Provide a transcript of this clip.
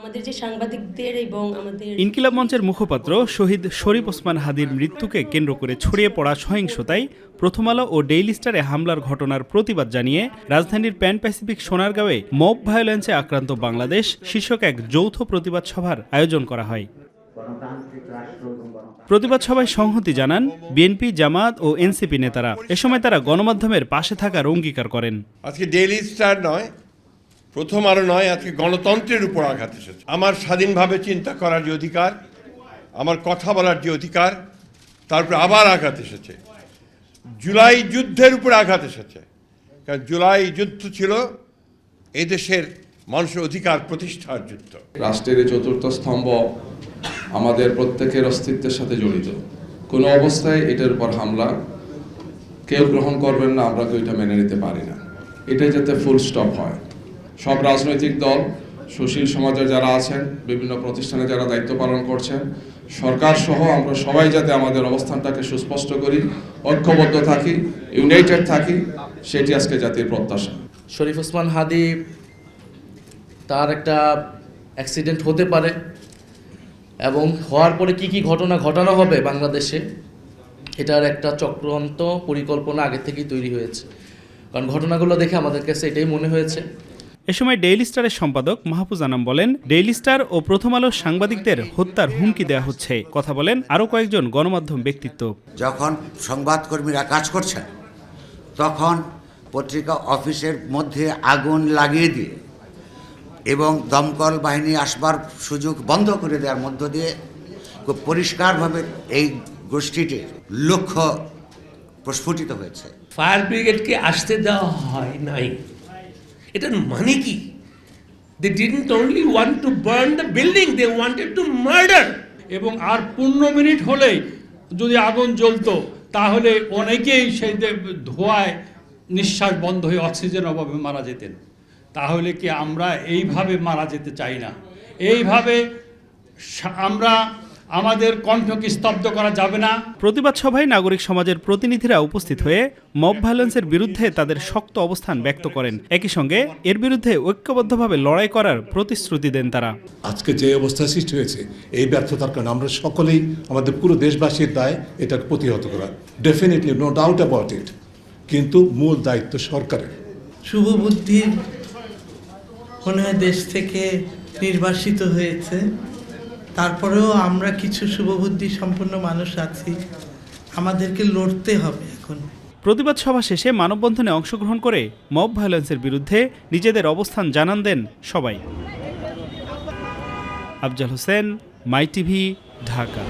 আমাদের যে সাংবাদিকদের এবং আমাদের ইনকিলাব মঞ্চের মুখপাত্র শহীদ শরীফ ওসমান হাদির মৃত্যুকে কেন্দ্র করে ছড়িয়ে পড়া সহিংসতায় প্রথম আলো ও ডেইলি স্টারে হামলার ঘটনার প্রতিবাদ জানিয়ে রাজধানীর প্যান প্যাসিফিক সোনারগাঁওয়ে মব ভায়োলেন্সে আক্রান্ত বাংলাদেশ শীর্ষক এক যৌথ প্রতিবাদ সভার আয়োজন করা হয়। প্রতিবাদ সভায় সংহতি জানান বিএনপি, জামায়াত ও এনসিপি নেতারা। এ সময় তারা গণমাধ্যমের পাশে থাকার অঙ্গীকার করেন। আজকে ডেইলি স্টার নয়, প্রথম আলো নয়, আজকে গণতন্ত্রের উপর আঘাত এসেছে। আমার স্বাধীনভাবে চিন্তা করার যে অধিকার, আমার কথা বলার যে অধিকার, তারপর আবার আঘাত এসেছে। জুলাই যুদ্ধের উপর আঘাত এসেছে, কারণ জুলাই যুদ্ধ ছিল এই দেশের মানুষের অধিকার প্রতিষ্ঠার যুদ্ধ। রাষ্ট্রের এই চতুর্থ স্তম্ভ আমাদের প্রত্যেকের অস্তিত্বের সাথে জড়িত। কোনো অবস্থায় এটার উপর হামলা কেউ গ্রহণ করবেন না, আমরা কেউ এটা মেনে নিতে পারি না। এটাই যাতে ফুল স্টপ হয়। সব রাজনৈতিক দল, সুশীল সমাজে যারা আছেন, বিভিন্ন প্রতিষ্ঠানে যারা দায়িত্ব পালন করছেন, সরকার সহ আমরা সবাই যাতে আমাদের অবস্থানটাকে সুস্পষ্ট করি, ঐক্যবদ্ধ থাকি, ইউনাইটেড থাকি, সেটি আজকে জাতির প্রত্যাশা। শরীফ ওসমান হাদি তার একটা অ্যাক্সিডেন্ট হতে পারে এবং হওয়ার পরে কি কি ঘটনা ঘটানো হবে বাংলাদেশে, এটার একটা চক্রান্ত পরিকল্পনা আগে থেকেই তৈরি হয়েছে। কারণ ঘটনাগুলো দেখে আমাদের কাছে এটাই মনে হয়েছে। এ সময় ডেইলি স্টারের সম্পাদক মাহফুজ আনাম বলেন, ডেইলি স্টার ও প্রথম আলোর সাংবাদিকদের হত্যার হুমকি দেওয়া হচ্ছে। কথা বলেন আরও কয়েকজন গণমাধ্যম ব্যক্তিত্ব। যখন সংবাদকর্মীরা কাজ করছেন তখন পত্রিকা অফিসের মধ্যে আগুন লাগিয়ে দিয়ে এবং দমকল বাহিনী আসবার সুযোগ বন্ধ করে দেওয়ার মধ্য দিয়ে খুব পরিষ্কারভাবে এই গোষ্ঠীটির লক্ষ্য প্রস্ফুটিত হয়েছে। ফায়ার ব্রিগেডকে আসতে দেওয়া হয় নাই, এটার মানে কি? They didn't only want to burn the building, they wanted to murder. এবং আর 15 মিনিট হলেই যদি আগুন জ্বলতো তাহলে অনেকেই সেই ধোঁয়ায় নিঃশ্বাস বন্ধ হয়ে অক্সিজেন অভাবে মারা যেতেন। তাহলে কি আমরা এইভাবে মারা যেতে চাই না? এইভাবে আমরা আমাদের কণ্ঠকে স্তব্ধ করা যাবে না। প্রতিবাদ সভায় নাগরিক সমাজের প্রতিনিধিরা উপস্থিত হয়ে মব ভায়োলেন্সের বিরুদ্ধে তাদের শক্ত অবস্থান ব্যক্ত করেন। একই সঙ্গে এর বিরুদ্ধে ঐক্যবদ্ধভাবে লড়াই করার প্রতিশ্রুতি দেন তারা। আজকে যে অবস্থা সৃষ্টি হয়েছে এই ব্যর্থতার কারণে আমরা সকলেই, আমাদের পুরো দেশবাসীর দায় এটাকে প্রতিহত করা। Definitely, no doubt about it, কিন্তু মূল দায়িত্ব সরকারের। শুভবুদ্ধির মনে হয় দেশ থেকে নির্বাসিত হয়েছে, তারপরেও আমরা কিছু শুভবুদ্ধি সম্পন্ন মানুষ আছি, আমাদেরকে লড়তে হবে এখন। প্রতিবাদ সভা শেষে মানববন্ধনে অংশগ্রহণ করে মব ভায়োলেন্সের বিরুদ্ধে নিজেদের অবস্থান জানান দেন সবাই। আফজাল হোসেন, মাই টিভি, ঢাকা।